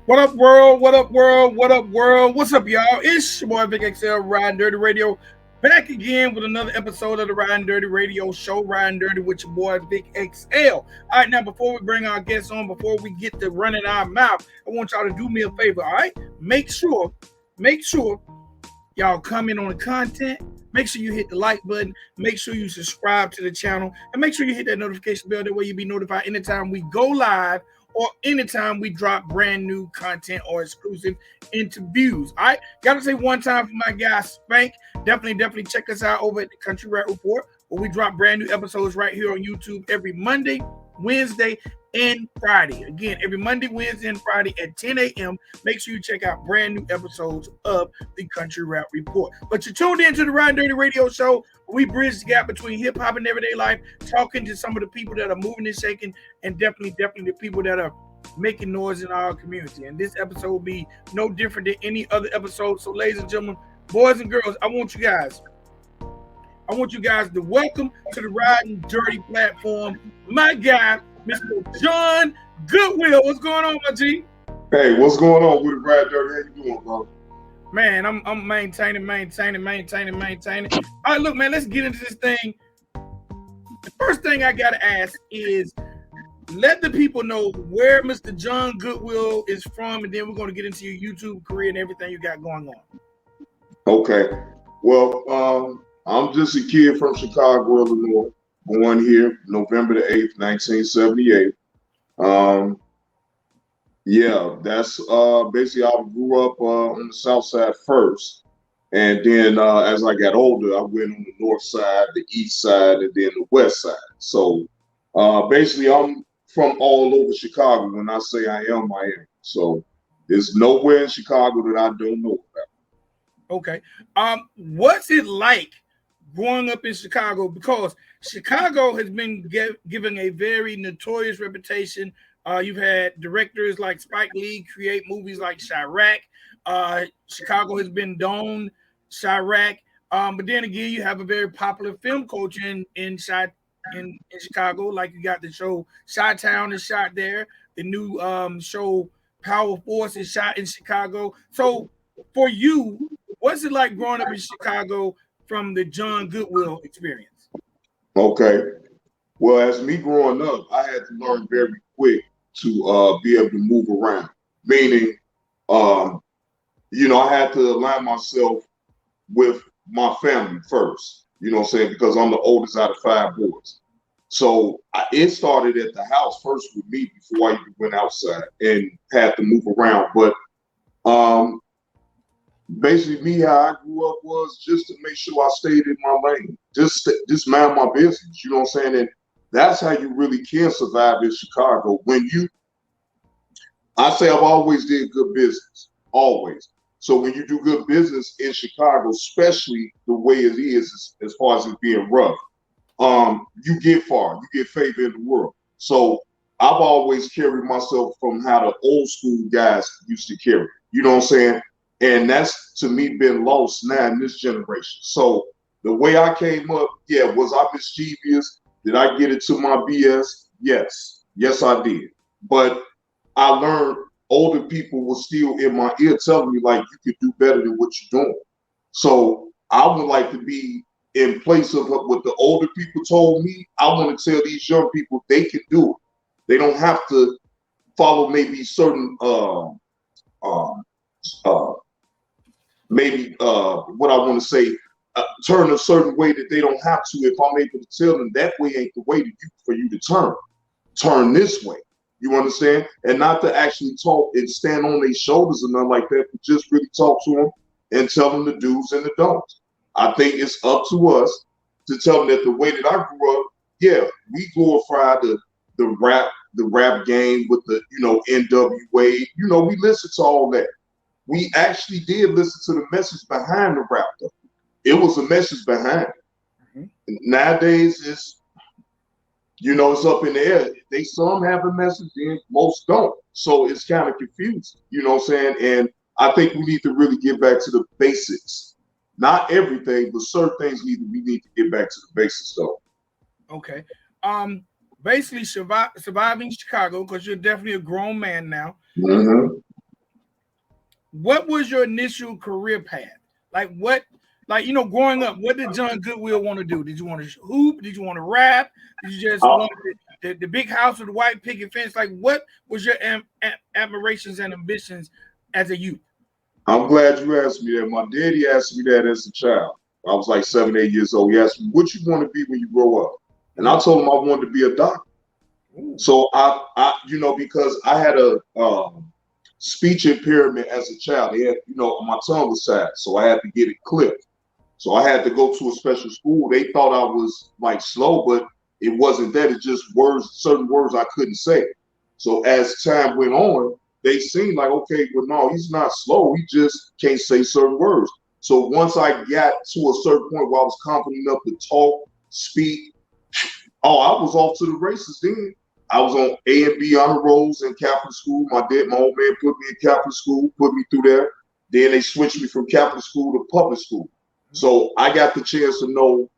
What up, world? What up, world? What up, world? What's up, y'all? It's your boy Vic XL Riding Dirty Radio, back again with another episode of the Riding Dirty Radio Show, Riding Dirty with your boy Vic XL. All right, now before we bring our guests on, before we get to running our mouth, I want y'all to do me a favor. All right, make sure y'all comment on the content. Make sure you hit the like button. Make sure you subscribe to the channel, and make sure you hit that notification bell. That way you'll be notified anytime we go live or anytime we drop brand new content or exclusive interviews. All right, gotta say one time for my guy Spank. Definitely check us out over at the Country Rat Report, where we drop brand new episodes right here on YouTube every Monday, Wednesday, and Friday. Again, every Monday, Wednesday, and Friday at 10 a.m. Make sure you check out brand new episodes of the Country Rap Report. But you're tuned into the Riding Dirty Radio Show. We bridge the gap between hip hop and everyday life, talking to some of the people that are moving and shaking, and definitely the people that are making noise in our community. And this episode will be no different than any other episode. So, ladies and gentlemen, boys and girls, I want you guys to welcome to the Riding Dirty platform my guy, Mr. John Goodwill. What's going on, my G? Hey, what's going on with the Ride Dirty? How you doing, bro? Man, I'm maintaining. All right, look, man, let's get into this thing. The first thing I gotta ask is let the people know where Mr. John Goodwill is from, and then we're gonna get into your YouTube career and everything you got going on. Okay. Well, I'm just a kid from Chicago, Illinois, born here November the 8th, 1978. Yeah, that's basically I grew up on the south side first. And then as I got older, I went on the north side, the east side, and then the west side. So basically I'm from all over Chicago. When I say I am, I am. So there's nowhere in Chicago that I don't know about. Okay. What's it like growing up in Chicago? Because Chicago has been given a very notorious reputation. You've had directors like Spike Lee create movies like Chirac. Chicago has been domed Chirac. But then again, you have a very popular film culture in Chicago. Like you got the show Chi-Town is shot there. The new show Power Force is shot in Chicago. So for you, what's it like growing up in Chicago from the John Goodwill experience? Okay. Well, as me growing up, I had to learn very quick to be able to move around. Meaning, I had to align myself with my family first. You know what I'm saying? Because I'm the oldest out of 5 boys. So it started at the house first with me before I even went outside and had to move around. But basically, me how I grew up was just to make sure I stayed in my lane, just mind my business. You know what I'm saying? And that's how you really can survive in Chicago. I say I've always did good business, always. So when you do good business in Chicago, especially the way it is as far as it being rough, you get far, you get favor in the world. So I've always carried myself from how the old school guys used to carry. You know what I'm saying? And that's to me been lost now in this generation. So the way I came up, yeah, was I mischievous? Did I get into my BS? Yes, I did. But I learned older people were still in my ear telling me like you could do better than what you're doing. So I would like to be in place of what the older people told me. I want to tell these young people they can do it. They don't have to follow maybe certain what I want to say, turn a certain way that they don't have to. If I'm able to tell them that way ain't the way for you to turn this way. You understand? And not to actually talk and stand on their shoulders and nothing like that, but just really talk to them and tell them the do's and the don'ts. I think it's up to us to tell them that the way that I grew up, yeah, we glorify the rap game with the NWA. We listen to all that. We actually did listen to the message behind the rap, though. It was a message behind it. Mm-hmm. Nowadays, it's up in the air. Some have a message, and most don't. So it's kind of confusing. You know what I'm saying? And I think we need to really get back to the basics. Not everything, but certain things we need to get back to the basics, though. Okay. Basically surviving Chicago, because you're definitely a grown man now. Mm-hmm. what was your initial career path? Like what, like, you know, growing up, what did John Goodwill want to do? Did you want to hoop? Did you want to rap? Did you just want the big house with the white picket fence? Like, what was your admirations and ambitions as a youth? I'm glad you asked me that. My daddy asked me that as a child. I was like 7, 8 years old. He asked me, what you want to be when you grow up? And I told him I wanted to be a doctor. Ooh. So I, you know, because I had a speech impairment as a child. They had, you know, my tongue was sad, so I had to get it clipped. So I had to go to a special school. They thought I was like slow, but it wasn't that. It's just words, certain words I couldn't say. So as time went on, they seemed like, okay, well, no, he's not slow. He just can't say certain words. So once I got to a certain point where I was confident enough to talk, speak, oh, I was off to the races then. I was on A and B honor rolls in Catholic school. My old man put me in Catholic school, put me through there. Then they switched me from Catholic school to public school. So I got the chance to know,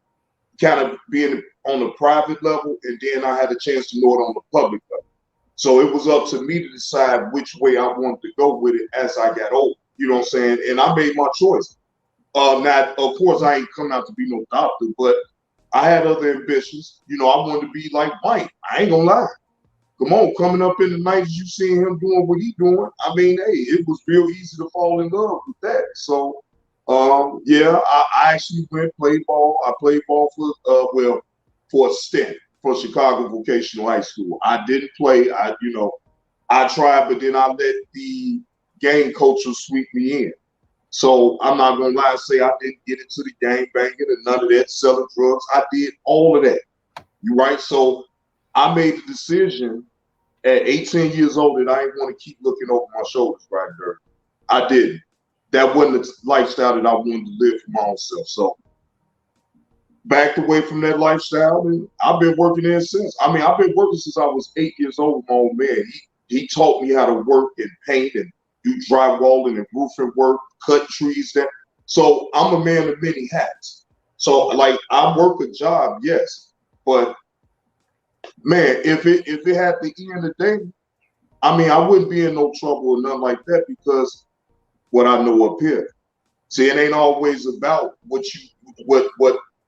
kind of being on the private level, and then I had a chance to know it on the public level. So it was up to me to decide which way I wanted to go with it as I got older. You know what I'm saying? And I made my choice. Now, of course, I ain't come out to be no doctor, but I had other ambitions. You know, I wanted to be like Mike. I ain't gonna lie. Come on, coming up in the 90s, you seeing him doing what he doing. I mean, hey, it was real easy to fall in love with that. So, yeah, I actually played ball. I played ball for a stint for Chicago Vocational High School. I didn't play. I tried, but then I let the gang culture sweep me in. So I'm not gonna lie and say I didn't get into the gang banging and none of that, selling drugs. I did all of that. You right? So I made the decision at 18 years old that I didn't want to keep looking over my shoulders right there. I didn't. That wasn't the lifestyle that I wanted to live for my own self. So backed away from that lifestyle, and I've been working there since. I mean, I've been working since I was 8 years old with my old man. He taught me how to work and paint and do drywalling and roofing work, cut trees down. So I'm a man of many hats. So like I work a job, yes, but man, if it had the end of the day, I mean, I wouldn't be in no trouble or nothing like that because what I know up here. See, it ain't always about what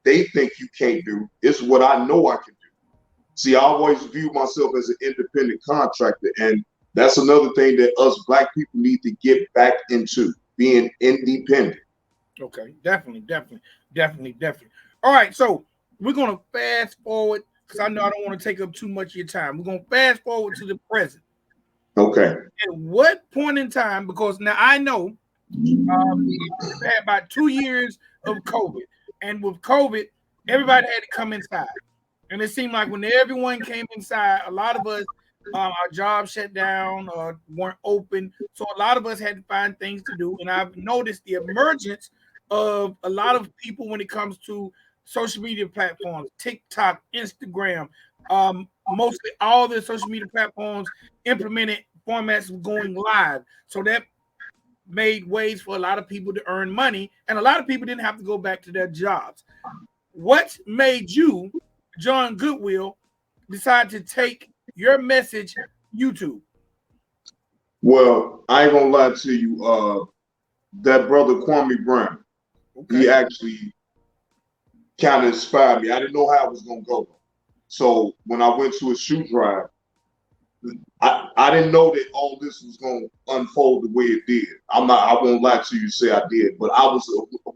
they think you can't do. It's what I know I can do. See, I always view myself as an independent contractor, and that's another thing that us Black people need to get back into, being independent. Okay, definitely. All right, so we're gonna fast forward because I know I don't want to take up too much of your time. We're gonna fast forward to the present. Okay. At what point in time? Because now I know we've had about 2 years of COVID, and with COVID, everybody had to come inside, and it seemed like when everyone came inside, a lot of us, our jobs shut down or weren't open, so a lot of us had to find things to do. And I've noticed the emergence of a lot of people when it comes to social media platforms, TikTok, Instagram, mostly all the social media platforms implemented formats of going live. So that made ways for a lot of people to earn money, and a lot of people didn't have to go back to their jobs. What made you, John Goodwill, decide to take your message YouTube? Well, I ain't gonna lie to you. That brother Kwame Brown, he actually kind of inspired me. I didn't know how it was gonna go. So when I went to a shoe drive, I didn't know that all this was gonna unfold the way it did. I won't lie to you, say I did, but I was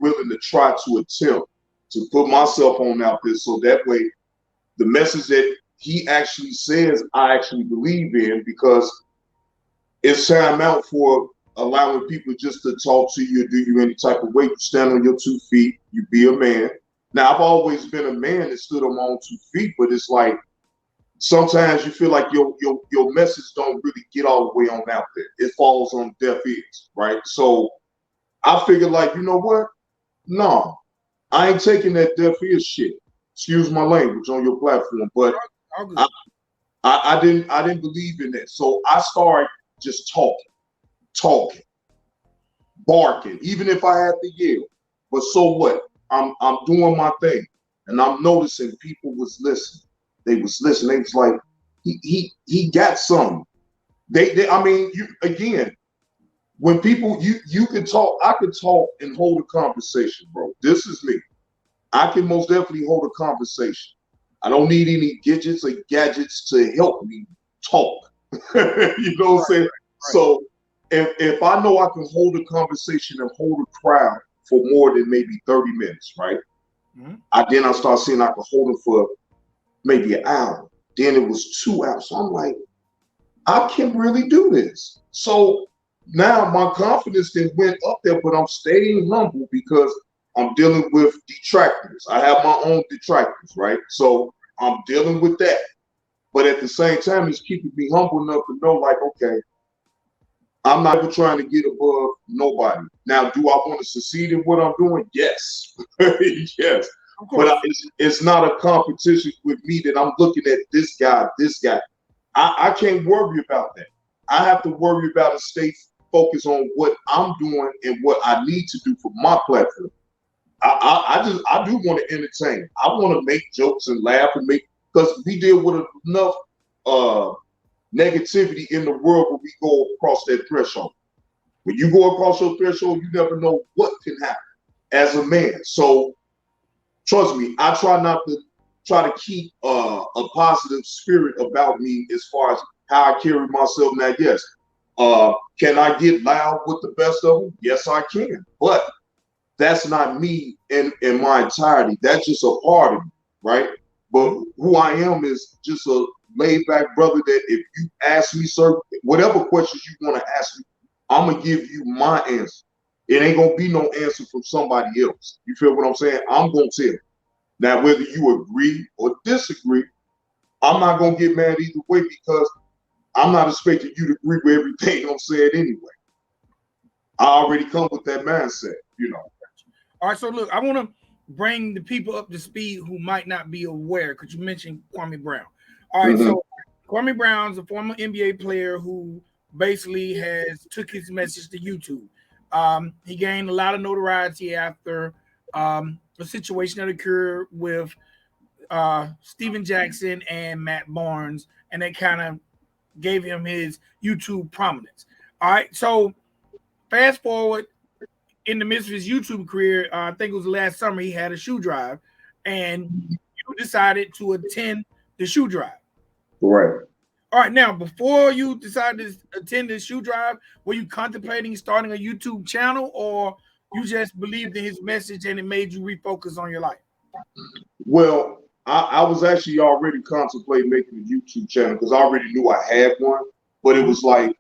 willing to try to attempt to put myself on out there so that way the message that he actually says I actually believe in, because it's time out for allowing people just to talk to you or do you any type of way. You stand on your 2 feet, you be a man. Now, I've always been a man that stood on my own 2 feet, but it's like sometimes you feel like your message don't really get all the way on out there. It falls on deaf ears, right? So I figured, like, you know what? No, I ain't taking that deaf ear shit. Excuse my language on your platform, but I didn't believe in that. So I started just talking, barking, even if I had to yell. But so what? I'm doing my thing, and I'm noticing people was listening. They was listening. They was like, he got something. I mean, when people you can talk, I can talk and hold a conversation, bro. This is me. I can most definitely hold a conversation. I don't need any gadgets or gadgets to help me talk. You know what I'm saying? Right. So if I know I can hold a conversation and hold a crowd for more than maybe 30 minutes, right? Mm-hmm. I start seeing I can hold it for maybe an hour. Then it was 2 hours. So I'm like, I can really do this. So now my confidence then went up there, but I'm staying humble because I'm dealing with detractors. I have my own detractors, right? So I'm dealing with that. But at the same time, it's keeping me humble enough to know, like, okay, I'm not ever trying to get above nobody. Now, do I want to succeed in what I'm doing? Yes. Yes. But it's not a competition with me that I'm looking at this guy. I can't worry about that. I have to worry about and stay focused on what I'm doing and what I need to do for my platform. I do want to entertain. I want to make jokes and laugh and because we deal with enough negativity in the world when we go across that threshold. When you go across your threshold, you never know what can happen as a man. So trust me, I try not to keep a positive spirit about me as far as how I carry myself. Now, yes, can I get loud with the best of them? Yes, I can. But that's not me in my entirety. That's just a part of me, right? But who I am is just a laid-back brother that if you ask me whatever questions you want to ask me, I'm going to give you my answer. It ain't going to be no answer from somebody else. You feel what I'm saying? I'm going to tell you. Now, whether you agree or disagree, I'm not going to get mad either way because I'm not expecting you to agree with everything I'm saying anyway. I already come with that mindset, you know. All right, so look, I want to bring the people up to speed who might not be aware because you mentioned Kwame Brown. All right, so Kwame Brown's a former NBA player who basically took his message to YouTube. He gained a lot of notoriety after a situation that occurred with Steven Jackson and Matt Barnes, and they kind of gave him his YouTube prominence. All right, so fast forward. In the midst of his YouTube career, I think it was last summer, he had a shoe drive, and you decided to attend the shoe drive. Right. All right. Now, before you decided to attend the shoe drive, were you contemplating starting a YouTube channel, or you just believed in his message and it made you refocus on your life? Well, I was actually already contemplating making a YouTube channel because I already knew I had one, but it was like,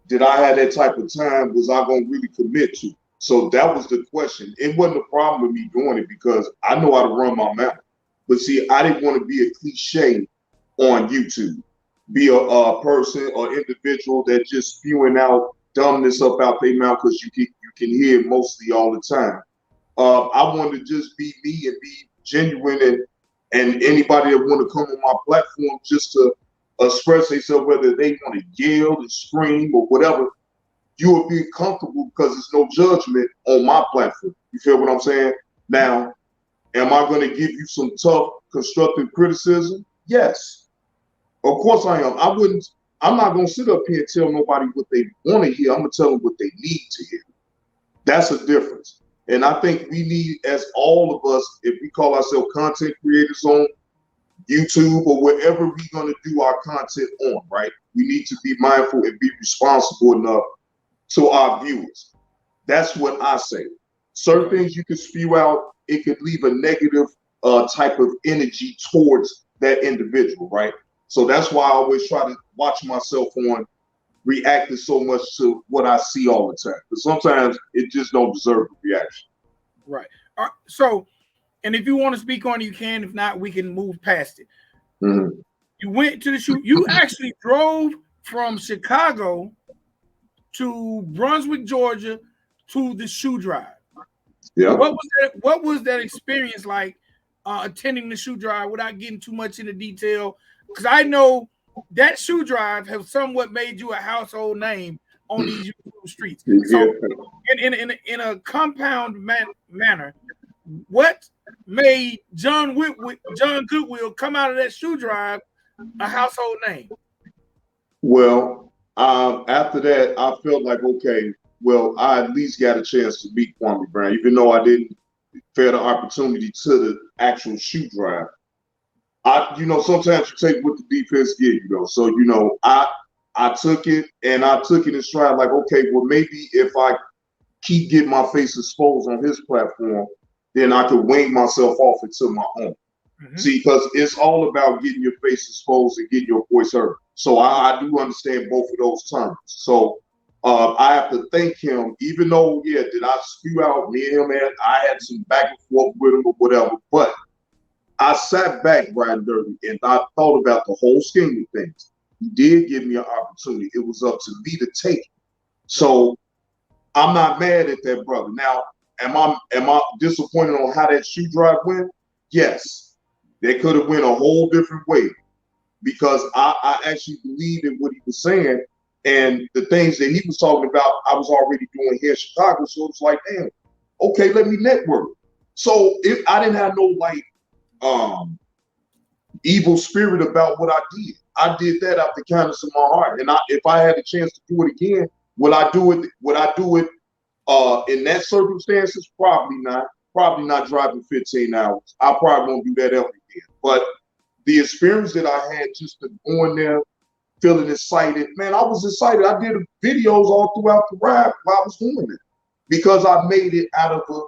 did I have that type of time? Was I going to really commit to? So that was the question. It wasn't a problem with me doing it because I know how to run my mouth. But see, I didn't want to be a cliche on YouTube, be a person or individual that just spewing out dumbness up out their mouth because you can hear it mostly all the time. I wanted to just be me and be genuine, and anybody that want to come on my platform just to express themselves, whether they want to yell and scream or whatever, you will be comfortable because there's no judgment on my platform. You feel what I'm saying? Now, am I going to give you some tough, constructive criticism? Yes. Of course I am. I'm not going to sit up here and tell nobody what they want to hear. I'm going to tell them what they need to hear. That's a difference. And I think we need, as all of us, if we call ourselves content creators on YouTube or wherever we're going to do our content on, right? We need to be mindful and be responsible enough to our viewers. That's what I say. Certain things you can spew out, it could leave a negative type of energy towards that individual, right? So that's why I always try to watch myself on reacting so much to what I see all the time. But sometimes it just don't deserve a reaction. Right. So, and if you want to speak on it, you can. If not, we can move past it. Mm-hmm. You went to the shoot. You actually drove from Chicago to Brunswick, Georgia, to the shoe drive. Yeah. What was that experience like attending the shoe drive without getting too much into detail? Because I know that shoe drive has somewhat made you a household name on these YouTube streets. So, in a compound manner, what made John Goodwill come out of that shoe drive a household name? Well, after that, I felt like, okay, well, I at least got a chance to meet Kwame Brown, even though I didn't fair the opportunity to the actual shoe drive. Sometimes you take what the defense give you. So, I took it and I took it in stride. Like, okay, well, maybe if I keep getting my face exposed on his platform, then I could wing myself off into my own. Mm-hmm. See, because it's all about getting your face exposed and getting your voice heard. So I do understand both of those terms. So I have to thank him, even though, did I spew out me and him, man? I had some back and forth with him or whatever, but I sat back, Brian Dirty, and I thought about the whole scheme of things. He did give me an opportunity. It was up to me to take it. So I'm not mad at that brother. Now, am I disappointed on how that shoe drive went? Yes. They could have went a whole different way because I actually believed in what he was saying, and the things that he was talking about, I was already doing here in Chicago. So it's like, damn, okay, let me network. So if I didn't have no evil spirit about what I did. I did that out the kindness of my heart. And if I had a chance to do it again, would I do it? Would I do it in that circumstances? Probably not. Probably not driving 15 hours. I probably won't do that ever again. But the experience that I had just to going there, feeling excited, man, I was excited. I did videos all throughout the ride while I was doing it because I made it out of a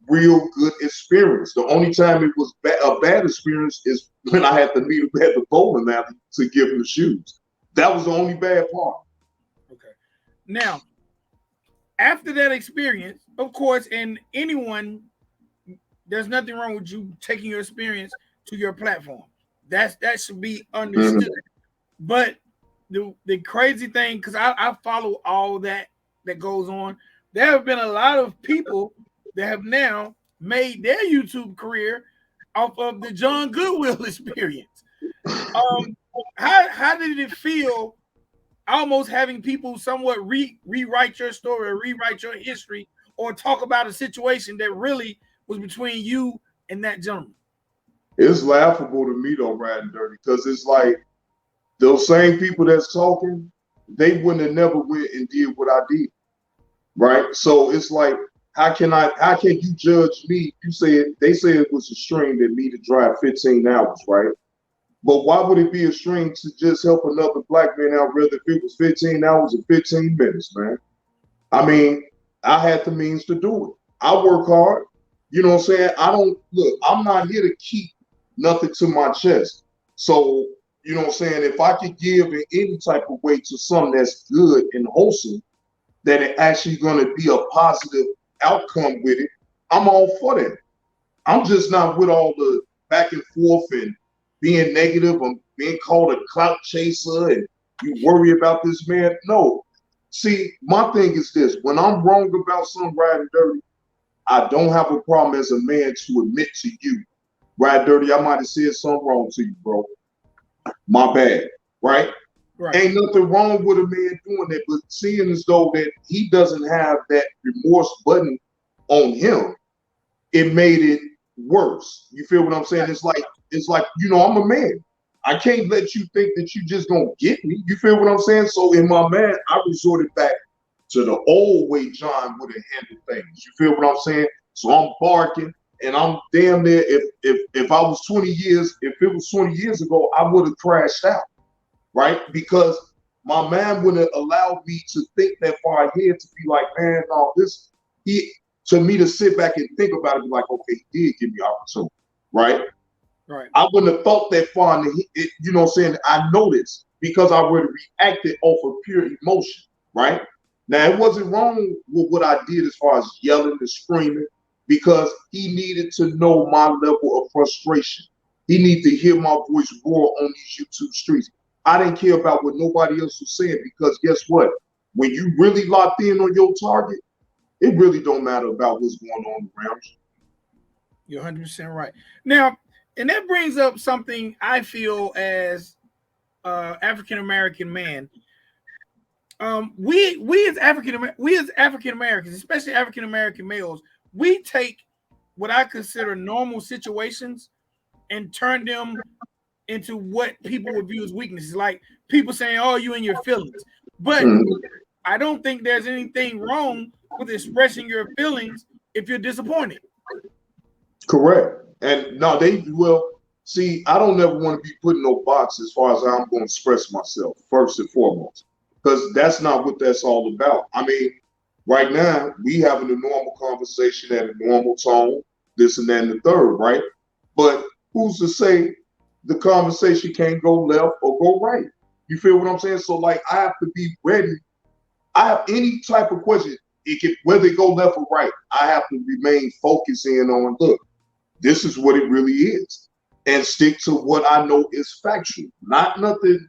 real good experience. The only time it was a bad experience is when I had to meet him at the bowling alley to give him the shoes. That was the only bad part. Okay. Now, after that experience, of course, and anyone, there's nothing wrong with you taking your experience to your platform. That should be understood. Mm-hmm. But the crazy thing, because I follow all that goes on, there have been a lot of people that have now made their YouTube career off of the John Goodwill experience. How did it feel almost having people somewhat rewrite your story, or rewrite your history, or talk about a situation that really was between you and that gentleman? It's laughable to me though, Riding Dirty, because it's like those same people that's talking, they wouldn't have never went and did what I did. Right? So it's like, how can you judge me? They said it was a strain that me to drive 15 hours, right? But why would it be a strain to just help another black man out, rather if it was 15 hours or 15 minutes, man? I mean, I had the means to do it. I work hard. You know what I'm saying? I'm not here to keep nothing to my chest. So, you know what I'm saying? If I could give in any type of way to something that's good and wholesome, that it actually going to be a positive outcome with it, I'm all for that. I'm just not with all the back and forth and being negative and being called a clout chaser and you worry about this man. No. See, my thing is this. When I'm wrong about something, Riding Dirty, I don't have a problem as a man to admit to you, Riding Dirty, I might have said something wrong to you, bro. My bad, right? Right. Ain't nothing wrong with a man doing that, but seeing as though that he doesn't have that remorse button on him, it made it worse. You feel what I'm saying? It's like, I'm a man. I can't let you think that you just gonna get me. You feel what I'm saying? So in my man, I resorted back to the old way John would have handled things. You feel what I'm saying? So I'm barking, and I'm damn near, if I was 20 years, if it was 20 years ago, I would have crashed out. Right? Because my man wouldn't allow me to think that far ahead to be like, man, no, to me to sit back and think about it, be like, okay, he did give me opportunity, right? Right. I wouldn't have thought that far, and you know what I'm saying? I know this because I would have reacted off of pure emotion, right? Now, it wasn't wrong with what I did as far as yelling and screaming, because he needed to know my level of frustration. He needed to hear my voice roar on these YouTube streets. I didn't care about what nobody else was saying, because guess what? When you really locked in on your target, it really don't matter about what's going on around you. You're 100% right. Now, and that brings up something I feel as African-American man. We as African Americans, especially African-American males, we take what I consider normal situations and turn them into what people would view as weaknesses. Like people saying, "Oh, you in your feelings," but I don't think there's anything wrong with expressing your feelings if you're disappointed. Correct. And no, they will see. I don't ever want to be put in no box as far as how I'm going to express myself first and foremost, because that's not what that's all about. I mean, right now we having a normal conversation at a normal tone, this and that and the third, right? But who's to say the conversation can't go left or go right? You feel what I'm saying? So like, I have to be ready. I have any type of question, it can, whether it go left or right, I have to remain focused in on, look, this is what it really is, and stick to what I know is factual, not nothing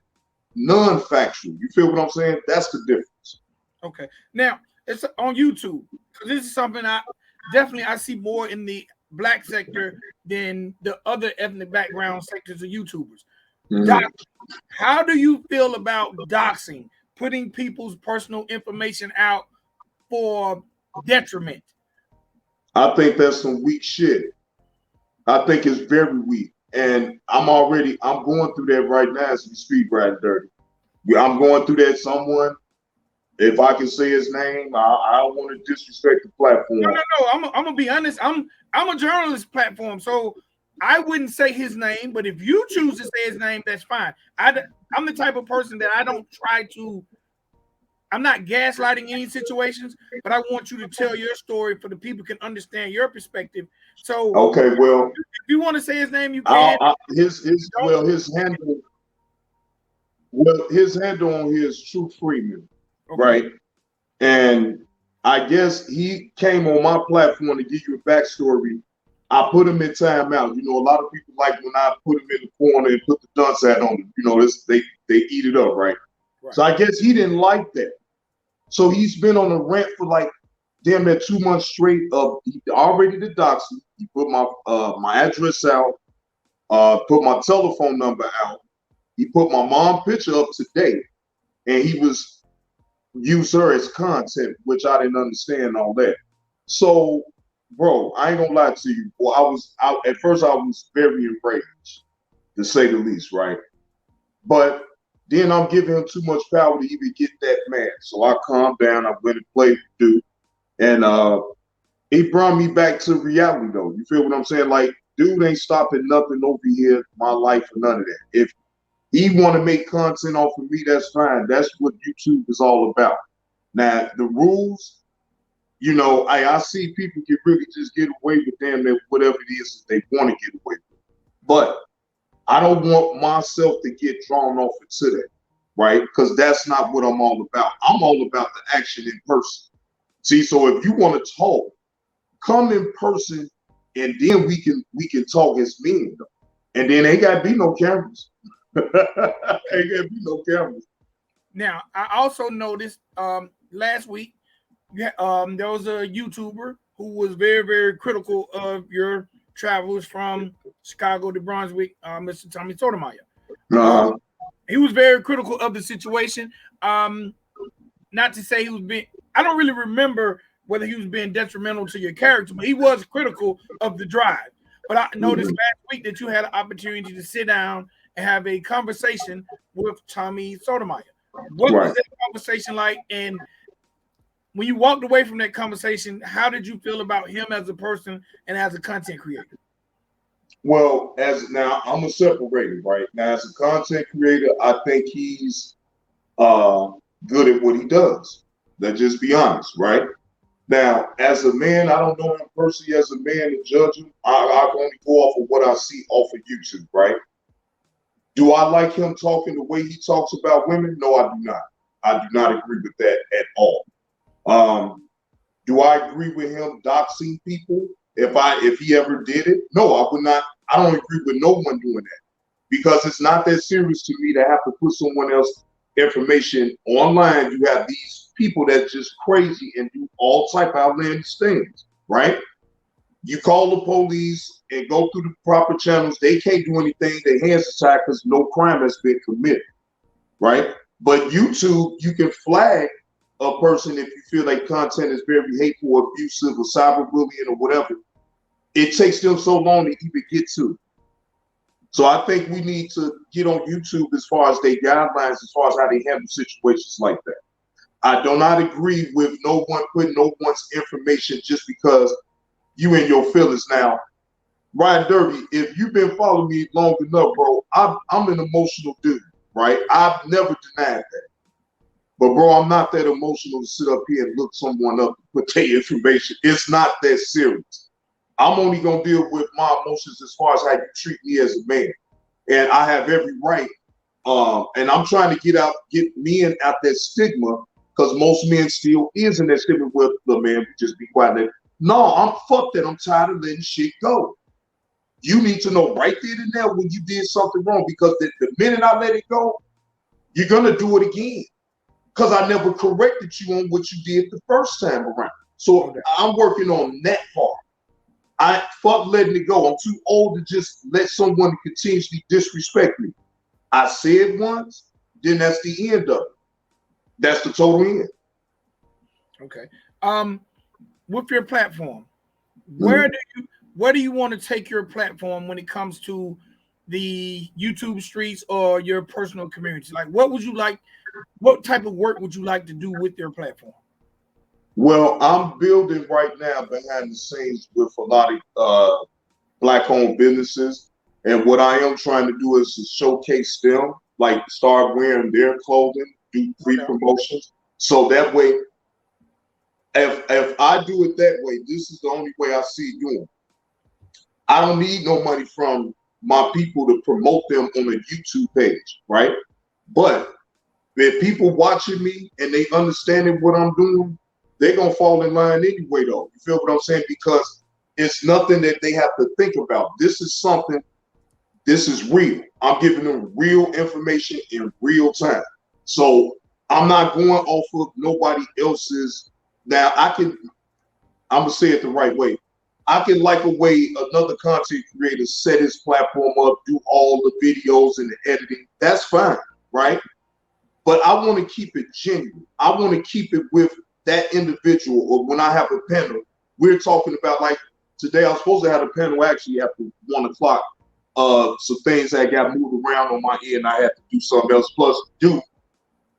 non-factual. You feel what I'm saying? That's the difference. Okay. Now it's on YouTube. This is something I see more in the black sector than the other ethnic background sectors of YouTubers. Mm-hmm. How do you feel about doxing, putting people's personal information out for detriment? I think that's some weak shit. I think it's very weak. And I'm going through that right now as we speak, right, Dirty. I'm going through that. Someone, if I can say his name, I don't want to disrespect the platform. No. I'm gonna be honest. I'm a journalist platform, so I wouldn't say his name. But if you choose to say his name, that's fine. I'm the type of person that I don't try to. I'm not gaslighting any situations, but I want you to tell your story for the people can understand your perspective. So, okay, well, if you want to say his name, you can. His handle on here is True Freeman, okay. Right? And I guess he came on my platform to give you a backstory. I put him in timeout. You know, a lot of people like when I put him in the corner and put the dunce hat on him. You know, they eat it up, right? So I guess he didn't like that. So he's been on a rant for like damn near 2 months straight. He already did doxing. He put my address out, put my telephone number out. He put my mom picture up today, and he was use her as content, which I didn't understand all that. So, bro, I ain't gonna lie to you. Well, at first I was very enraged, to say the least, right? But then I'm giving him too much power to even get that mad. So I calmed down. I went and played the dude. And he brought me back to reality, though. You feel what I'm saying? Like, dude ain't stopping nothing over here, my life, or none of that. If he want to make content off of me, that's fine. That's what YouTube is all about. Now, the rules, you know, I see people can really just get away with damn near whatever it is that they want to get away with. But I don't want myself to get drawn off into that, right? Because that's not what I'm all about. I'm all about the action in person. See, so if you want to talk, come in person, and then we can talk as men, though. And then ain't gotta be no cameras. Ain't gotta be no cameras. Now, I also noticed last week there was a YouTuber who was very, very critical of your travels from Chicago to Brunswick, Mr. Tommy Sotomayor. He was very critical of the situation. Not to say he was being, I don't really remember whether he was being detrimental to your character, but he was critical of the drive. But I noticed last week that you had an opportunity to sit down and have a conversation with Tommy Sotomayor. What was that conversation like? And when you walked away from that conversation, how did you feel about him as a person and as a content creator? Well, now I'm a separator, right? Now, as a content creator, I think he's good at what he does. Let's just be honest, right? Now, as a man, I don't know him personally as a man to judge him. I can only go off of what I see off of YouTube, right? Do I like him talking the way he talks about women? No, I do not. I do not agree with that at all. Do I agree with him doxing people if he ever did it? No, I would not. I don't agree with no one doing that, because it's not that serious to me to have to put someone else's information online. You have these people that's just crazy and do all type of outlandish things, right? You call the police and go through the proper channels. They can't do anything. Their hands are tied because no crime has been committed, right? But YouTube, you can flag a person if you feel like content is very hateful, or abusive, or cyberbullying, or whatever. It takes them so long to even get to it. So I think we need to get on YouTube as far as their guidelines, as far as how they handle situations like that. I do not agree with no one putting no one's information just because you in your feelings. Now, Ryan Derby, if you've been following me long enough, bro, I'm an emotional dude, right? I've never denied that. But bro, I'm not that emotional to sit up here and look someone up and put their information. It's not that serious. I'm only gonna deal with my emotions as far as how you treat me as a man, and I have every right. And I'm trying to get men out that stigma because most men still is in that stigma with the man. Just be quiet. No, I'm fuck that. I'm tired of letting shit go. You need to know right then and there when you did something wrong because the minute I let it go, you're gonna do it again. Because I never corrected you on what you did the first time around. So I'm working on that part. I fuck letting it go. I'm too old to just let someone continuously disrespect me. I said once, then that's the end of it. That's the total end. Okay. With your platform, where do you want to take your platform when it comes to the YouTube streets or your personal community? Like, what would you like? What type of work would you like to do with your platform? Well, I'm building right now behind the scenes with a lot of Black-owned businesses, and what I am trying to do is to showcase them, like start wearing their clothing, do free promotions, so that way, if I do it that way, this is the only way I see it doing. I don't need no money from my people to promote them on a YouTube page, right? But if people watching me and they understanding what I'm doing, they're gonna fall in line anyway, though. You feel what I'm saying? Because it's nothing that they have to think about. This is something, this is real. I'm giving them real information in real time. So I'm not going off of nobody else's. Now I'm gonna say it the right way. I can like a way another content creator set his platform up, do all the videos and the editing. That's fine, right? But I want to keep it genuine. I want to keep it with that individual. Or when I have a panel, we're talking about, like today, I was supposed to have a panel actually after 1 o'clock. Some things that got moved around on my end, I had to do something else. Plus, dude,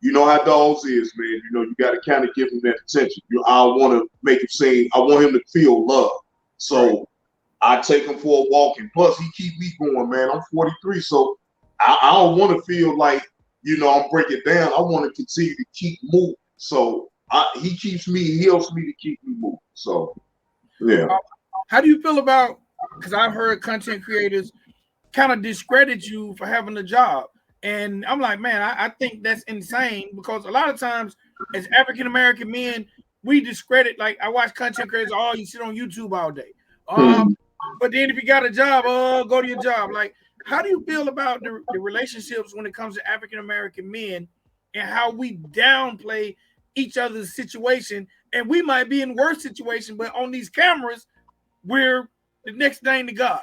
you know how dogs is, man. You know, you got to kind of give him that attention. I want to make him say, I want him to feel love. So I take him for a walk, and plus he keep me going, man. I'm 43, so I don't want to feel like, you know, I'm breaking down. I want to continue to keep moving. So he helps me to keep me moving. So, yeah. How do you feel about, because I've heard content creators kind of discredit you for having a job. And I'm like, man, I think that's insane because a lot of times as African-American men, we discredit, like I watch content creators, oh, you sit on YouTube all day. But then if you got a job, go to your job. Like, how do you feel about the relationships when it comes to African-American men and how we downplay each other's situation? And we might be in worse situation, but on these cameras, we're the next thing to God.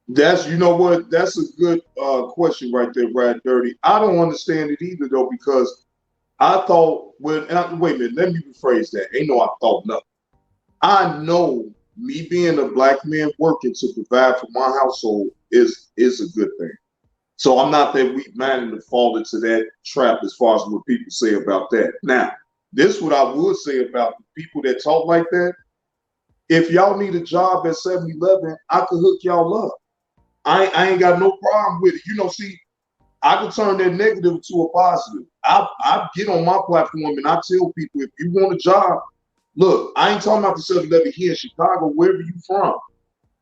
That's, you know what, that's a good question right there, Brad Dirty. I don't understand it either, though, because I thought, wait a minute, let me rephrase that. Ain't no I thought nothing. I know me being a black man working to provide for my household is a good thing. So I'm not that weak-minded to fall into that trap as far as what people say about that. Now, this is what I would say about the people that talk like that. If y'all need a job at 7-Eleven, I could hook y'all up. I ain't got no problem with it. You know, see, I can turn that negative to a positive. I get on my platform and I tell people, if you want a job, look, I ain't talking about the 7-Eleven here in Chicago, wherever you from.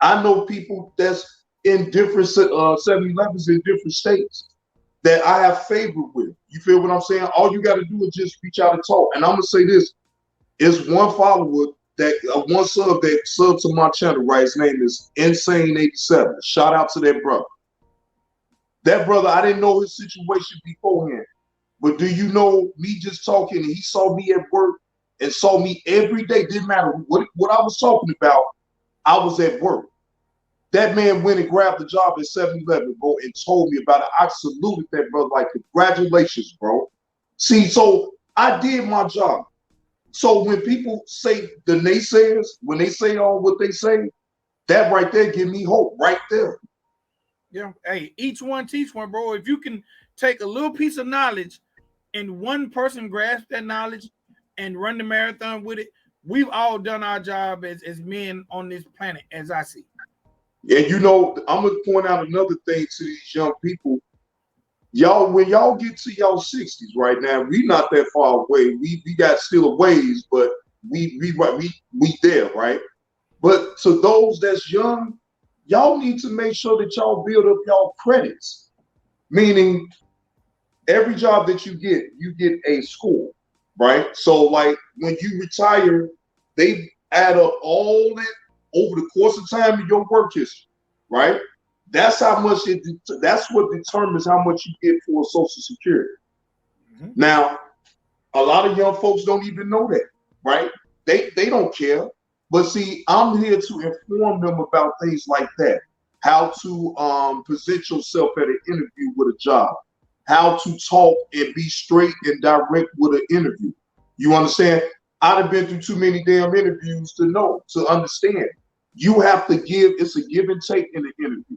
I know people that's in different 7-Elevens in different states that I have favor with. You feel what I'm saying? All you got to do is just reach out and talk. And I'm gonna say this: is one follower that one sub that subbed to my channel, right? His name is Insane87. Shout out to that brother. That brother, I didn't know his situation beforehand. But do you know, me just talking, and he saw me at work and saw me every day, didn't matter what I was talking about, I was at work. That man went and grabbed the job at 7-Eleven, bro, and told me about it. I saluted that brother, like, congratulations, bro. See, so I did my job. So when people say, the naysayers, when they say all what they say, that right there give me hope right there. Yeah. Hey, each one teach one, bro. If you can take a little piece of knowledge and one person grasps that knowledge and run the marathon with it, we've all done our job as men on this planet, as I see. And you know, I'm gonna point out another thing to these young people. Y'all, when y'all get to y'all 60s right now, we not that far away. We got still a ways, but we there, right? But to those that's young, y'all need to make sure that y'all build up y'all credits. Meaning every job that you get a score, right? So like when you retire, they add up all that over the course of time in your work history, right? That's how much that's what determines how much you get for Social Security. Mm-hmm. Now, a lot of young folks don't even know that, right? They don't care. But see, I'm here to inform them about things like that. How to present yourself at an interview with a job. How to talk and be straight and direct with an interview. You understand? I've been through too many damn interviews to understand. You have to give, it's a give and take in the interview.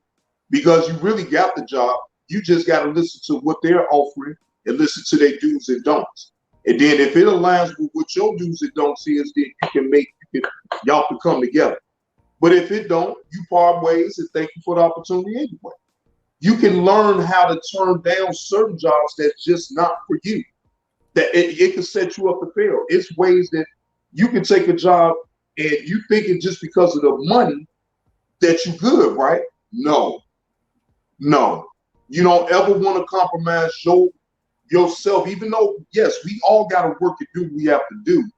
Because you really got the job. You just got to listen to what they're offering and listen to their do's and don'ts. And then if it aligns with what your do's and don'ts is, then y'all can come together. But if it don't, you part ways and thank you for the opportunity anyway. You can learn how to turn down certain jobs that's just not for you. That it can set you up to fail. It's ways that you can take a job and you thinking just because of the money that you good, right? No. You don't ever want to compromise yourself, even though, yes, we all got to work and do what we have to do.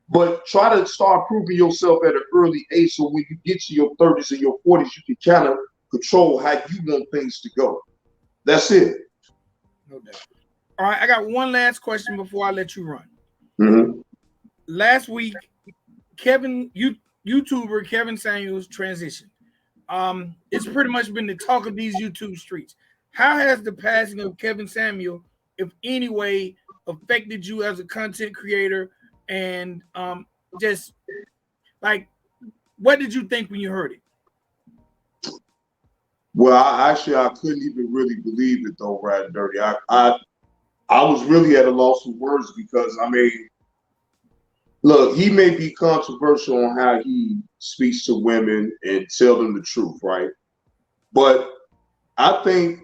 But try to start proving yourself at an early age so when you get to your 30s and your 40s, you can kind of control how you want things to go. That's it. No doubt. All right, I got one last question before I let you run. Mm-hmm. Last week, YouTuber Kevin Samuels transitioned. It's pretty much been the talk of these YouTube streets. How has the passing of Kevin Samuel, if any way, affected you as a content creator? And just like, what did you think when you heard it? Well, I couldn't even really believe it though, right, Dirty. I was really at a loss for words because I mean, look, he may be controversial on how he speaks to women and tell them the truth, right? But I think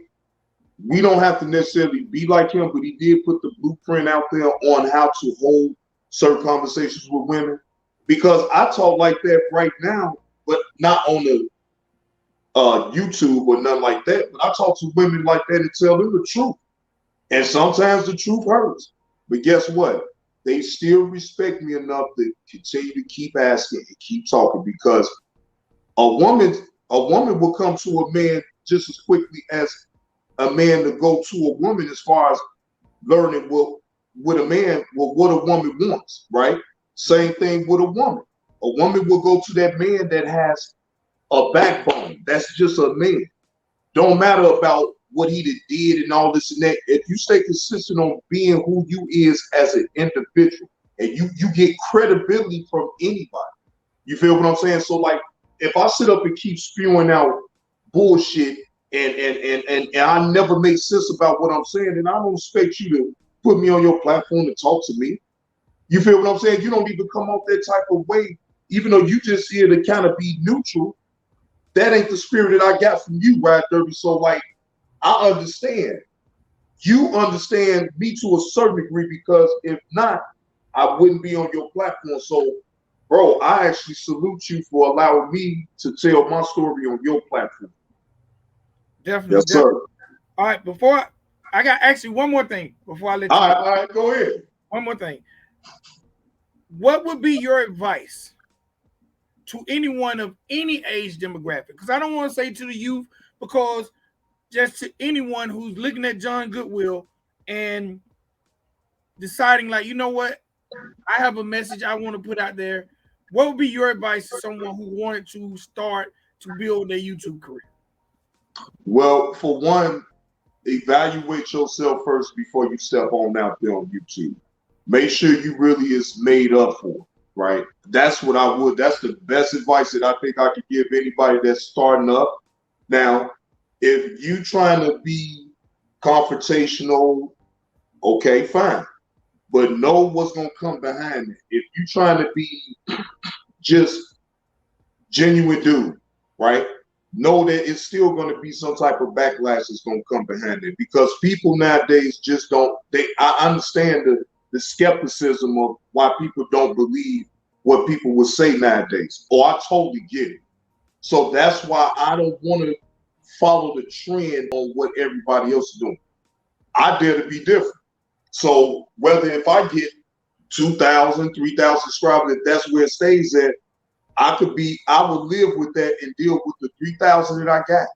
we don't have to necessarily be like him, but he did put the blueprint out there on how to hold certain conversations with women. Because I talk like that right now, but not on the YouTube or nothing like that. But I talk to women like that and tell them the truth. And sometimes the truth hurts. But guess what? They still respect me enough to continue to keep asking and keep talking because a woman will come to a man just as quickly as a man to go to a woman as far as learning what a woman wants, right? Same thing with a woman. A woman will go to that man that has a backbone. That's just a man. Don't matter about what he did and all this and that. If you stay consistent on being who you is as an individual and you get credibility from anybody. You feel what I'm saying? So like if I sit up and keep spewing out bullshit and I never make sense about what I'm saying, then I don't expect you to put me on your platform to talk to me. You feel what I'm saying? You don't even come off that type of way, even though you just here to kind of be neutral. That ain't the spirit that I got from you, right, Derby? So like, I understand. You understand me to a certain degree because if not, I wouldn't be on your platform. So, bro, I actually salute you for allowing me to tell my story on your platform. Definitely. Yes, sir. All right, before I got actually one more thing before I let you. All right, go ahead. One more thing. What would be your advice to anyone of any age demographic? Because I don't want to say to the youth, because just to anyone who's looking at John Goodwill and deciding like, you know what, I have a message I want to put out there. What would be your advice to someone who wanted to start to build their YouTube career? Well, for one, evaluate yourself first before you step on out there on YouTube. Make sure you really is made up for it, right? That's what I would. That's the best advice that I think I could give anybody that's starting up. Now, if you trying to be confrontational Okay, fine. But know what's gonna come behind it. If you're trying to be just genuine dude, right? Know that it's still going to be some type of backlash that's going to come behind it, because people nowadays just don't. I understand the skepticism of why people don't believe what people will say nowadays. Oh, I totally get it. So that's why I don't want to follow the trend on what everybody else is doing. I dare to be different. So whether if I get 2,000, 3,000 subscribers, if that's where it stays at, I would live with that and deal with the 3,000 that I got,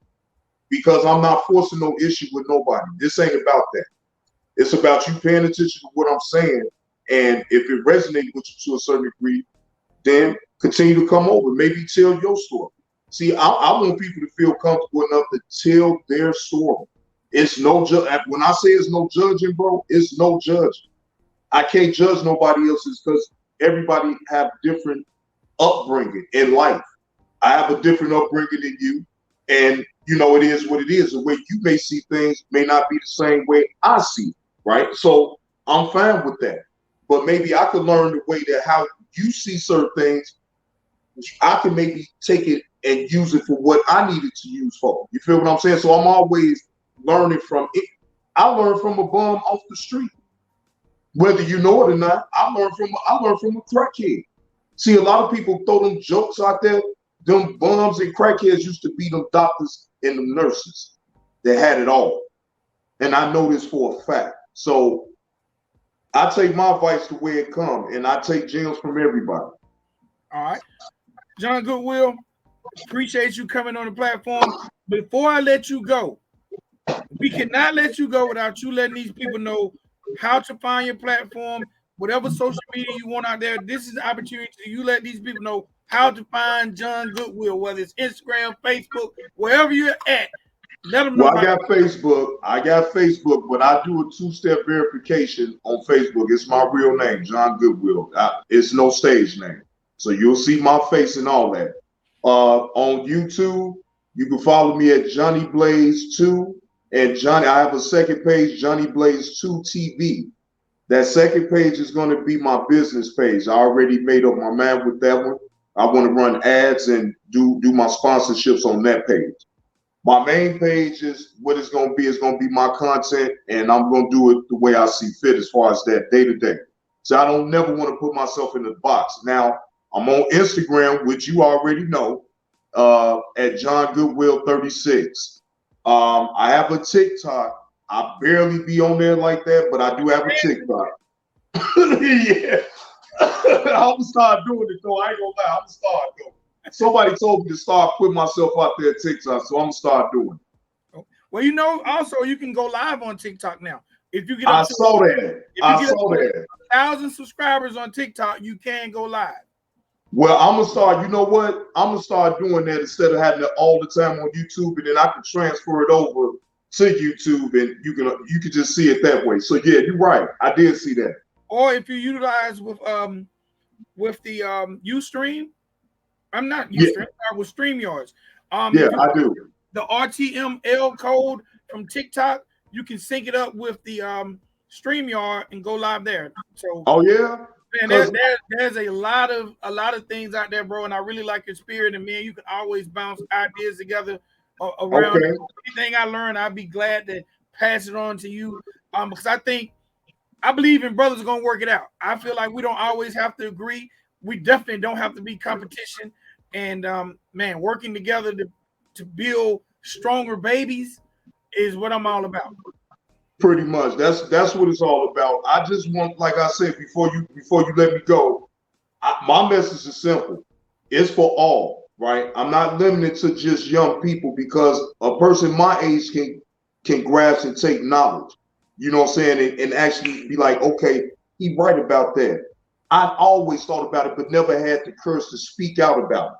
because I'm not forcing no issue with nobody. This ain't about that. It's about you paying attention to what I'm saying. And if it resonates with you to a certain degree, then continue to come over. Maybe tell your story. See, I want people to feel comfortable enough to tell their story. It's no when I say it's no judging, bro, it's no judging. I can't judge nobody else's, because everybody have different upbringing in life. I have a different upbringing than you, and it is what it is. The way you may see things may not be the same way I see, right? So I'm fine with that. But maybe I could learn the way that how you see certain things, I can maybe take it and use it for what I needed to use for. You feel what I'm saying? So I'm always learning from it. I learned from a bum off the street. Whether you know it or not, I learned from a crackhead. See, a lot of people throw them jokes out there. Them bums and crackheads used to be them doctors and them nurses that had it all. And I know this for a fact. So I take my advice the way it comes, and I take gems from everybody. All right. John Goodwill, appreciate you coming on the platform. Before I let you go, we cannot let you go without you letting these people know how to find your platform, whatever social media you want out there. This is the opportunity to you let these people know how to find John Goodwill, whether it's Instagram, Facebook, wherever you're at. Let them know. Well, I got Facebook, but I do a two-step verification on Facebook. It's my real name, John Goodwill. It's no stage name. So you'll see my face and all that. On YouTube, you can follow me at Johnny Blaze 2. And I have a second page, Johnny Blaze 2 TV. That second page is going to be my business page. I already made up my mind with that one. I want to run ads and do my sponsorships on that page. My main page is what it's going to be. It's going to be my content, and I'm going to do it the way I see fit as far as that day to day. So I don't never want to put myself in a box. Now, I'm on Instagram, which you already know, at John Goodwill 36. I have a TikTok. I barely be on there like that, but I do have a TikTok. Yeah. I'm gonna start doing it though. I ain't gonna lie. I'm gonna start though. Somebody told me to start putting myself out there at TikTok, so I'm gonna start doing it. Well, also you can go live on TikTok now. If you get I saw that. I saw that. 1,000 subscribers on TikTok, you can go live. Well, I'm gonna start. You know what? I'm gonna start doing that instead of having it all the time on YouTube, and then I can transfer it over to YouTube, and you can just see it that way. So yeah, you're right. I did see that. Or if you utilize with the Ustream, I'm not Ustream, with StreamYards. Yeah, I do. The RTML code from TikTok, you can sync it up with the StreamYard and go live there. So oh yeah. Man, there's a lot of things out there, bro, and I really like your spirit. And man, you can always bounce ideas together around. Okay. Anything I learn, I'd be glad to pass it on to you. Because I believe in brothers are gonna work it out. I feel like we don't always have to agree. We definitely don't have to be competition. And man, working together to build stronger babies is what I'm all about. Pretty much. That's what it's all about. I just want, like I said, before you let me go, my message is simple. It's for all, right? I'm not limited to just young people, because a person my age can grasp and take knowledge. You know what I'm saying? And actually be like, okay, he right about that. I always thought about it, but never had the courage to speak out about it.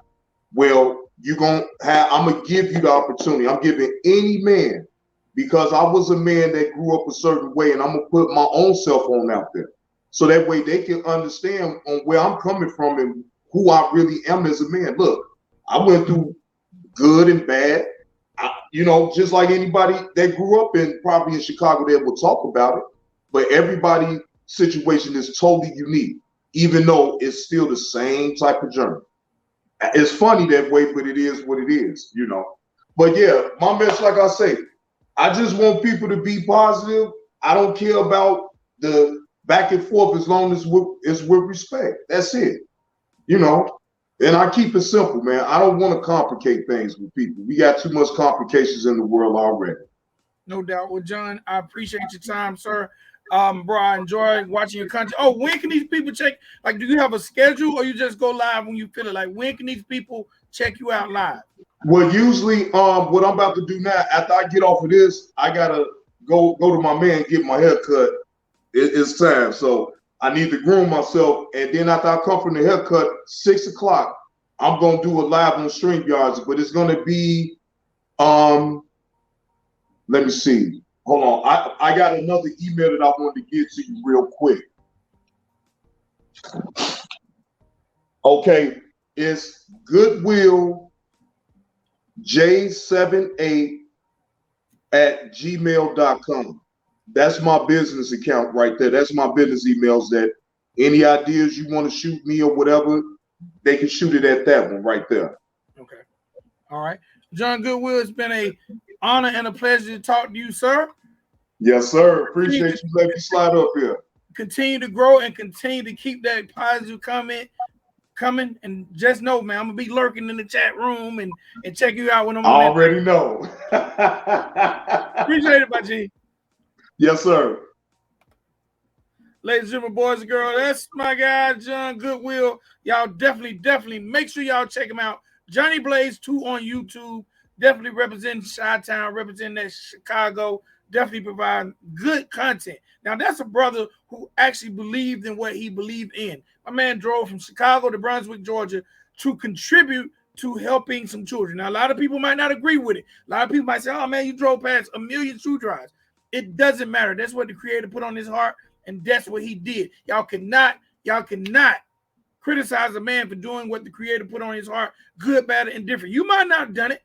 Well, I'm gonna give you the opportunity. I'm giving any man, because I was a man that grew up a certain way, and I'm gonna put my own self on out there, so that way they can understand on where I'm coming from and who I really am as a man. Look, I went through good and bad, just like anybody that grew up probably in Chicago that will talk about it. but everybody's situation is totally unique, even though it's still the same type of journey. It's funny that way, but it is what it is, you know. But yeah, my message, like I say, I just want people to be positive. I don't care about the back and forth as long as it's with respect. That's it, you know. And I keep it simple, man. I don't want to complicate things with people. We got too much complications in the world already. No doubt. Well, John, I appreciate your time, sir. Bro, I enjoy watching your content. Oh, when can these people check? Like, do you have a schedule, or you just go live when you feel it? Like, when can these people check you out live? Well, usually, what I'm about to do now, after I get off of this, I gotta go to my man and get my hair cut. It's time, so I need to groom myself, and then after I come from the haircut, 6 o'clock, I'm gonna do a live on StreamYards, but it's gonna be let me see. Hold on. I got another email that I wanted to get to you real quick. Okay, it's Goodwill J78 at gmail.com. That's my business account right there. That's my business emails. That any ideas you want to shoot me or whatever, they can shoot it at that one right there. Okay. All right. John Goodwill, it's been a honor and a pleasure to talk to you, sir. Yes, sir. Appreciate you letting me slide up here. Continue to grow and continue to keep that positive comment coming. And just know, man, I'm gonna be lurking in the chat room and check you out when I'm I already know. Appreciate it, my G. Yes, sir. Ladies and gentlemen, boys and girls, that's my guy, John Goodwill. Y'all definitely make sure y'all check him out. Johnny Blaze 2 on YouTube. Definitely representing Chi-Town, representing that Chicago. Definitely provide good content. Now, that's a brother who actually believed in what he believed in. My man drove from Chicago to Brunswick, Georgia to contribute to helping some children. Now, a lot of people might not agree with it. A lot of people might say, oh, man, you drove past 1 million shoe drives. It doesn't matter. That's what the Creator put on his heart, and that's what he did. Y'all cannot criticize a man for doing what the Creator put on his heart, good, bad, or indifferent. You might not have done it.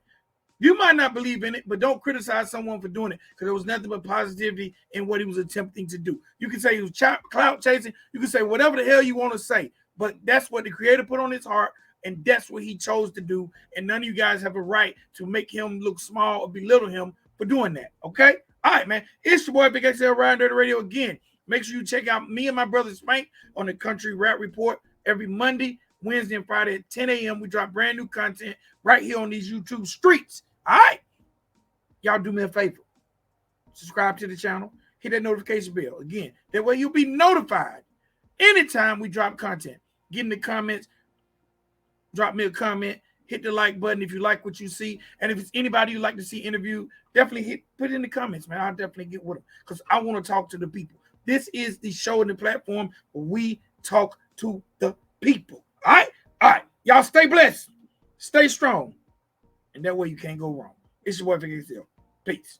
You might not believe in it, but don't criticize someone for doing it, because there was nothing but positivity in what he was attempting to do. You can say he was clout chasing. You can say whatever the hell you want to say, but that's what the Creator put on his heart, and that's what he chose to do. And none of you guys have a right to make him look small or belittle him for doing that. Okay? All right, man. It's your boy Big XL Riding Dirty Radio again. Make sure you check out me and my brother Spank on the Country Rap Report every Monday, Wednesday, and Friday at 10 a.m. We drop brand new content right here on these YouTube streets. All right, y'all do me a favor. Subscribe to the channel. Hit that notification bell. Again, that way you'll be notified anytime we drop content. Get in the comments. Drop me a comment. Hit the like button if you like what you see. And if it's anybody you'd like to see interviewed, definitely put it in the comments, man. I'll definitely get with them, because I want to talk to the people. This is the show and the platform where we talk to the people. All right? All right. Y'all stay blessed. Stay strong. And that way you can't go wrong. It's your boy, Vic XL. Peace.